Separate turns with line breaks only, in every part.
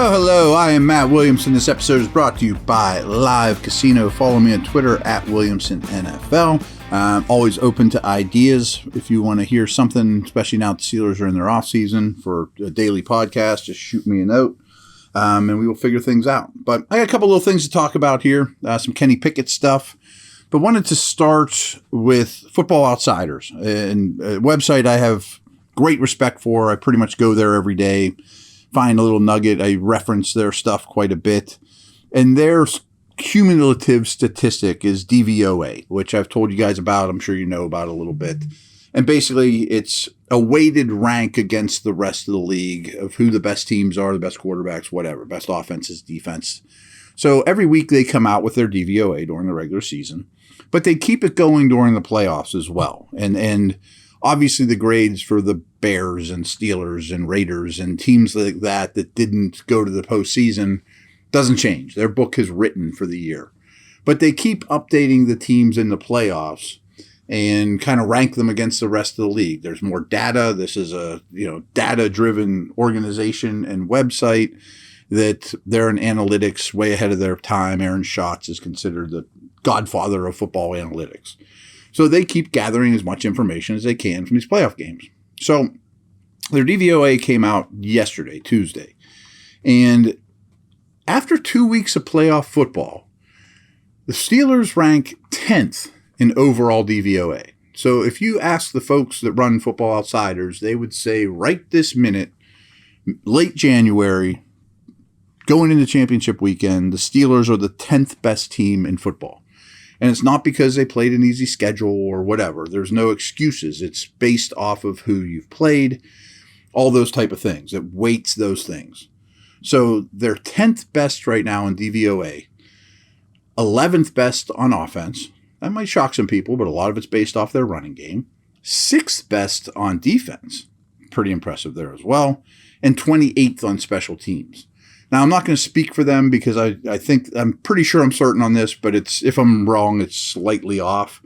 Well, hello, I am Matt Williamson. This episode is brought to you by Live Casino. Follow me on Twitter at WilliamsonNFL. I'm always open to ideas. If you want to hear something, especially now the Steelers are in their offseason for a daily podcast, just shoot me a note and we will figure things out. But I got a couple little things to talk about here, some Kenny Pickett stuff. But wanted to start with Football Outsiders, and a website I have great respect for. I pretty much go there every day. Find a little nugget. I reference their stuff quite a bit. And their cumulative statistic is DVOA, which I've told you guys about. I'm sure you know about a little bit. And basically, it's a weighted rank against the rest of the league of who the best teams are, the best quarterbacks, whatever, best offenses, defense. So every week they come out with their DVOA during the regular season, but they keep it going during the playoffs as well. And obviously the grades for the Bears and Steelers and Raiders and teams like that didn't go to the postseason doesn't change. Their book is written for the year. But they keep updating the teams in the playoffs and kind of rank them against the rest of the league. There's more data. This is a data-driven organization and website that they're in analytics way ahead of their time. Aaron Schatz is considered the godfather of football analytics. So they keep gathering as much information as they can from these playoff games. So their DVOA came out yesterday, Tuesday. And after 2 weeks of playoff football, the Steelers rank 10th in overall DVOA. So if you ask the folks that run Football Outsiders, they would say right this minute, late January, going into championship weekend, the Steelers are the 10th best team in football. And it's not because they played an easy schedule or whatever. There's no excuses. It's based off of who you've played, all those type of things. It weights those things. So they're 10th best right now in DVOA, 11th best on offense. That might shock some people, but a lot of it's based off their running game. 6th best on defense. Pretty impressive there as well. And 28th on special teams. Now, I'm not going to speak for them because I'm pretty sure I'm certain on this, but if I'm wrong, it's slightly off.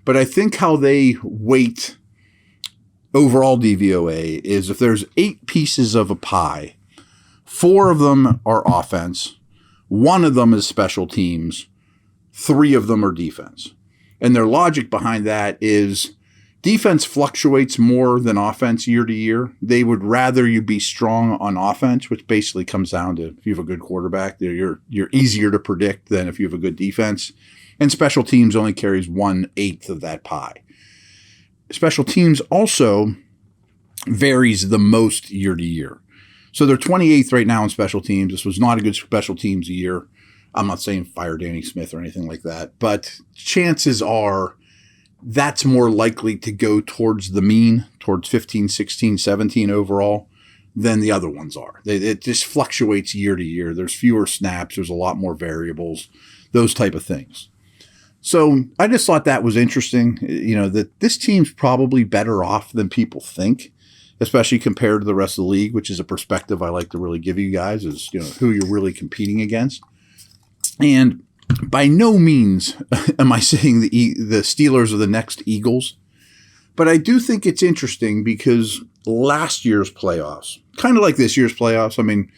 But I think how they weight overall DVOA is if there's 8 pieces of a pie, 4 of them are offense, 1 of them is special teams, 3 of them are defense. And their logic behind that is defense fluctuates more than offense year to year. They would rather you be strong on offense, which basically comes down to if you have a good quarterback, you're easier to predict than if you have a good defense. And special teams only carries 1/8 of that pie. Special teams also varies the most year to year. So they're 28th right now in special teams. This was not a good special teams year. I'm not saying fire Danny Smith or anything like that, but chances are that's more likely to go towards the mean, towards 15, 16, 17 overall than the other ones are. It just fluctuates year to year. There's fewer snaps. There's a lot more variables, those type of things. So I just thought that was interesting, that this team's probably better off than people think, especially compared to the rest of the league, which is a perspective I like to really give you guys is, who you're really competing against. And by no means am I saying the Steelers are the next Eagles, but I do think it's interesting because last year's playoffs, kind of like this year's playoffs, I mean,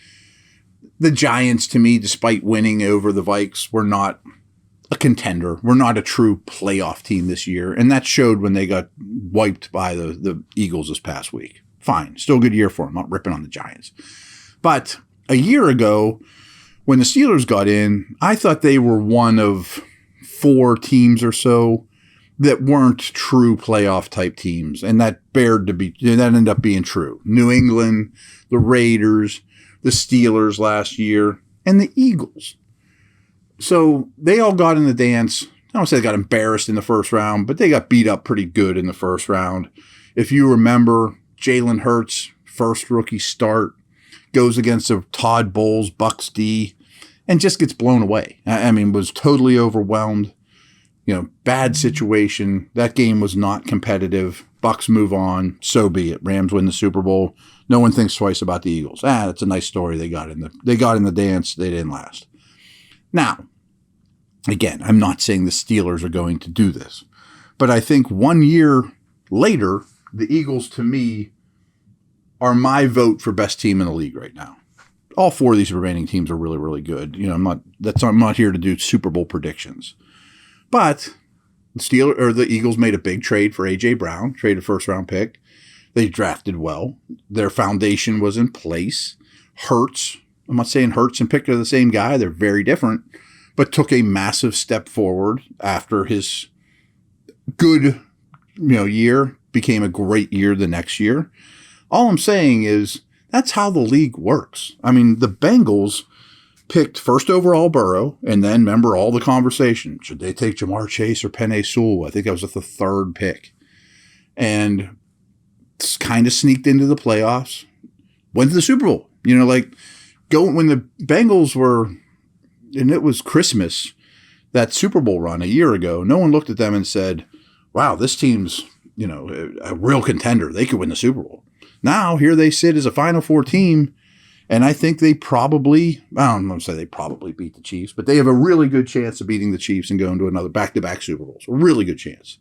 the Giants, to me, despite winning over the Vikes, were not a contender. We're not a true playoff team this year, and that showed when they got wiped by the Eagles this past week. Fine, still a good year for them, not ripping on the Giants. But a year ago, when the Steelers got in, I thought they were one of 4 teams or so that weren't true playoff type teams, and that ended up being true. New England, the Raiders, the Steelers last year, and the Eagles. So they all got in the dance. I don't say they got embarrassed in the first round, but they got beat up pretty good in the first round. If you remember, Jalen Hurts, first rookie start, goes against a Todd Bowles Bucs D and just gets blown away. I mean, was totally overwhelmed. Bad situation. That game was not competitive. Bucs move on. So be it. Rams win the Super Bowl. No one thinks twice about the Eagles. That's a nice story. They got in the dance. They didn't last. Now, again, I'm not saying the Steelers are going to do this, but I think 1 year later, the Eagles, to me, are my vote for best team in the league right now. all four of these remaining teams are really, really good. I'm not here to do Super Bowl predictions. But the Eagles made a big trade for A.J. Brown, traded a first-round pick. They drafted well. Their foundation was in place. Hurts, I'm not saying Hurts and Pickett are the same guy. They're very different, but took a massive step forward after his good year became a great year the next year. All I'm saying is that's how the league works. I mean, the Bengals picked first overall Burrow, and then remember all the conversation. Should they take Jamar Chase or Penei Sewell? I think that was the third pick. And kind of sneaked into the playoffs. Went to the Super Bowl. When the Bengals were, and it was Christmas, that Super Bowl run a year ago, no one looked at them and said, wow, this team's, a real contender. They could win the Super Bowl. Now, here they sit as a Final Four team, and I think I don't want to say they probably beat the Chiefs, but they have a really good chance of beating the Chiefs and going to another back-to-back Super Bowls. A really good chance.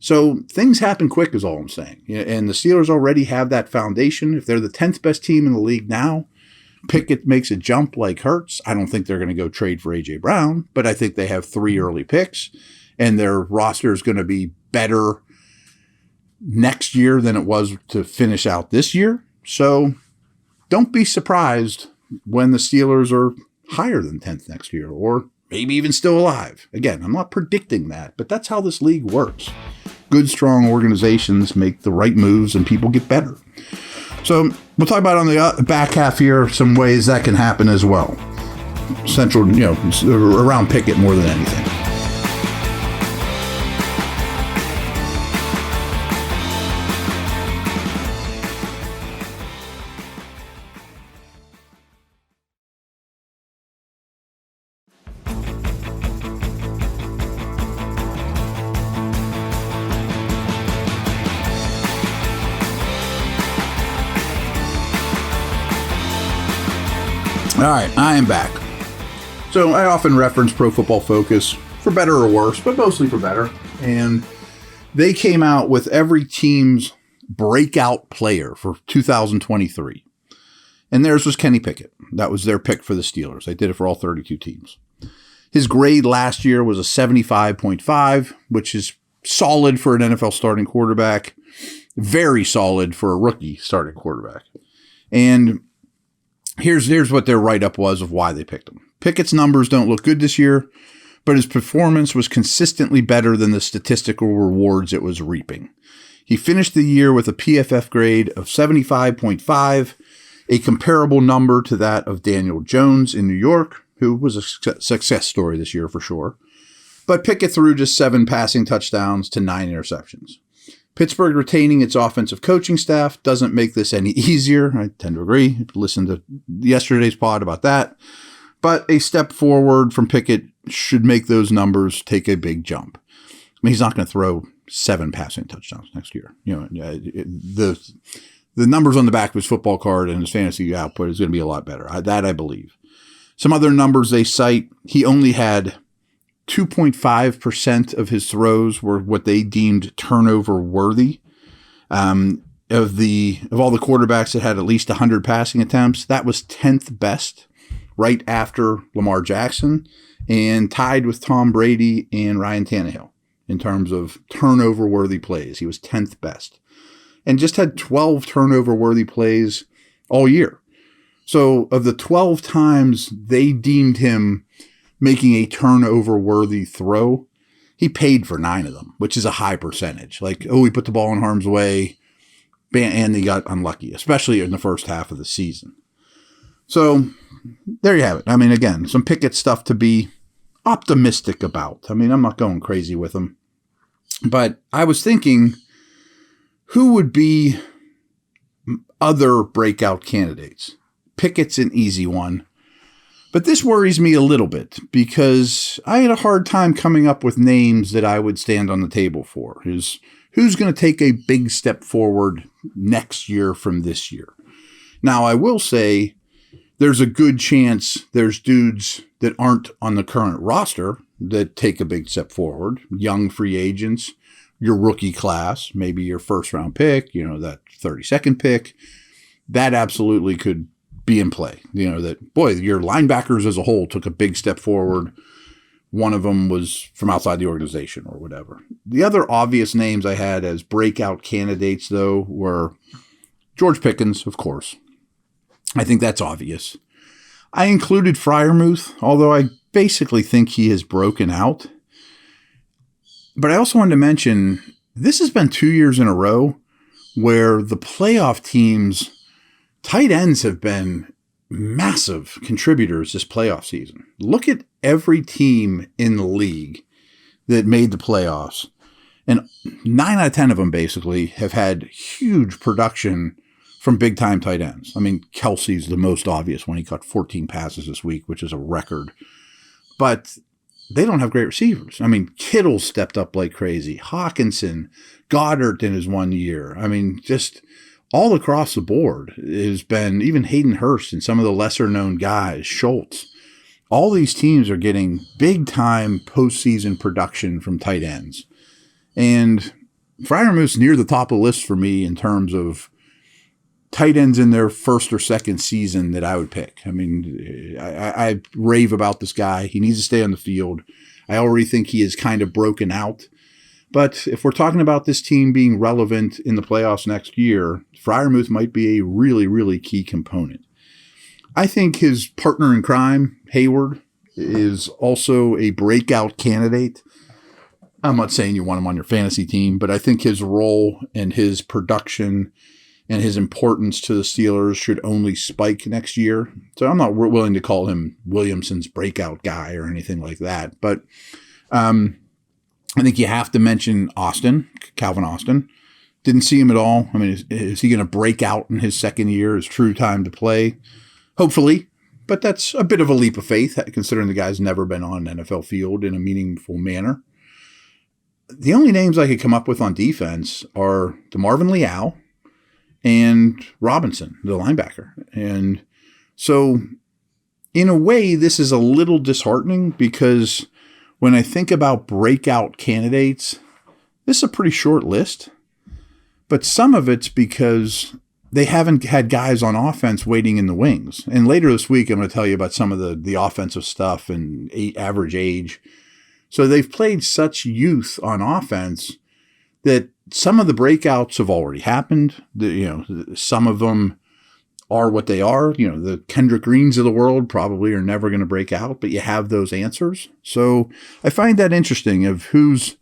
So things happen quick is all I'm saying. And the Steelers already have that foundation. If they're the 10th best team in the league now, Pickett makes a jump like Hurts. I don't think they're going to go trade for A.J. Brown, but I think they have 3 early picks, and their roster is going to be better next year than it was to finish out this year. So don't be surprised when the Steelers are higher than 10th next year, or maybe even still alive. Again, I'm not predicting that, but that's how this league works. Good, strong organizations make the right moves and people get better. So we'll talk about on the back half here some ways that can happen as well. Central, around Pickett more than anything. All right, I am back. So I often reference Pro Football Focus for better or worse, but mostly for better. And they came out with every team's breakout player for 2023. And theirs was Kenny Pickett. That was their pick for the Steelers. They did it for all 32 teams. His grade last year was a 75.5, which is solid for an NFL starting quarterback. Very solid for a rookie starting quarterback. And Here's what their write-up was of why they picked him. Pickett's numbers don't look good this year, but his performance was consistently better than the statistical rewards it was reaping. He finished the year with a PFF grade of 75.5, a comparable number to that of Daniel Jones in New York, who was a success story this year for sure. But Pickett threw just 7 passing touchdowns to 9 interceptions. Pittsburgh retaining its offensive coaching staff doesn't make this any easier. I tend to agree. Listen to yesterday's pod about that. But a step forward from Pickett should make those numbers take a big jump. I mean, he's not going to throw 7 passing touchdowns next year. The numbers on the back of his football card and his fantasy output is going to be a lot better. That I believe. Some other numbers they cite, he only had 2.5% of his throws were what they deemed turnover worthy. Of all the quarterbacks that had at least 100 passing attempts, that was 10th best, right after Lamar Jackson, and tied with Tom Brady and Ryan Tannehill in terms of turnover worthy plays. He was 10th best, and just had 12 turnover worthy plays all year. So of the 12 times they deemed him making a turnover-worthy throw, he paid for 9 of them, which is a high percentage. He put the ball in harm's way, and he got unlucky, especially in the first half of the season. So there you have it. I mean, again, some Pickett stuff to be optimistic about. I mean, I'm not going crazy with him. But I was thinking, who would be other breakout candidates? Pickett's an easy one. But this worries me a little bit because I had a hard time coming up with names that I would stand on the table for. Who's going to take a big step forward next year from this year? Now, I will say there's a good chance there's dudes that aren't on the current roster that take a big step forward. Young free agents, your rookie class, maybe your first round pick, that 32nd pick. That absolutely could be in play. That, boy, your linebackers as a whole took a big step forward. One of them was from outside the organization or whatever. The other obvious names I had as breakout candidates, though, were George Pickens, of course. I think that's obvious. I included Freiermuth, although I basically think he has broken out. But I also wanted to mention, this has been 2 years in a row where the playoff teams, tight ends have been massive contributors this playoff season. Look at every team in the league that made the playoffs. And 9 out of 10 of them basically have had huge production from big-time tight ends. I mean, Kelsey's the most obvious one. He caught 14 passes this week, which is a record. But they don't have great receivers. I mean, Kittle stepped up like crazy. Hawkinson, Goddard in his 1 year. I mean, just all across the board has been, even Hayden Hurst and some of the lesser-known guys, Schultz. All these teams are getting big-time postseason production from tight ends. And Freiermuth's near the top of the list for me in terms of tight ends in their first or second season that I would pick. I mean, I rave about this guy. He needs to stay on the field. I already think he is kind of broken out. But if we're talking about this team being relevant in the playoffs next year, Freiermuth might be a really, really key component. I think his partner in crime, Hayward, is also a breakout candidate. I'm not saying you want him on your fantasy team, but I think his role and his production and his importance to the Steelers should only spike next year. So I'm not willing to call him Williamson's breakout guy or anything like that. But I think you have to mention Calvin Austin. Didn't see him at all. I mean, is he going to break out in his second year? His true time to play? Hopefully. But that's a bit of a leap of faith, considering the guy's never been on an NFL field in a meaningful manner. The only names I could come up with on defense are DeMarvin Leal and Robinson, the linebacker. And so, in a way, this is a little disheartening because when I think about breakout candidates, this is a pretty short list. But some of it's because they haven't had guys on offense waiting in the wings. And later this week, I'm going to tell you about some of the offensive stuff and average age. So they've played such youth on offense that some of the breakouts have already happened. Some of them are what they are. The Kendrick Greens of the world probably are never going to break out, but you have those answers. So I find that interesting of who's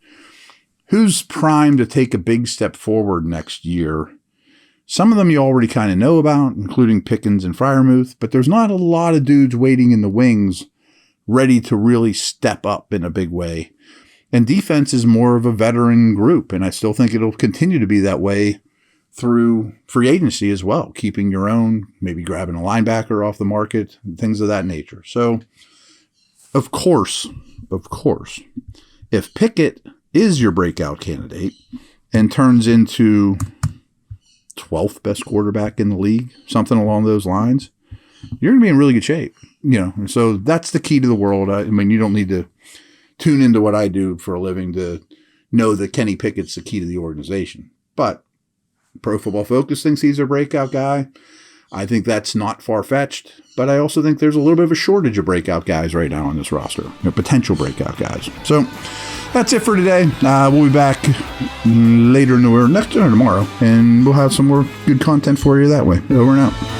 primed to take a big step forward next year. Some of them you already kind of know about, including Pickens and Freiermuth, but there's not a lot of dudes waiting in the wings ready to really step up in a big way. And defense is more of a veteran group, and I still think it'll continue to be that way through free agency as well, keeping your own, maybe grabbing a linebacker off the market, things of that nature. So, of course, if Pickett is your breakout candidate and turns into 12th best quarterback in the league, something along those lines, you're going to be in really good shape. So that's the key to the world. I mean, you don't need to tune into what I do for a living to know that Kenny Pickett's the key to the organization. But Pro Football Focus thinks he's a breakout guy. I think that's not far-fetched, but I also think there's a little bit of a shortage of breakout guys right now on this roster, potential breakout guys. So that's it for today. We'll be back later tomorrow, and we'll have some more good content for you that way. Over and out.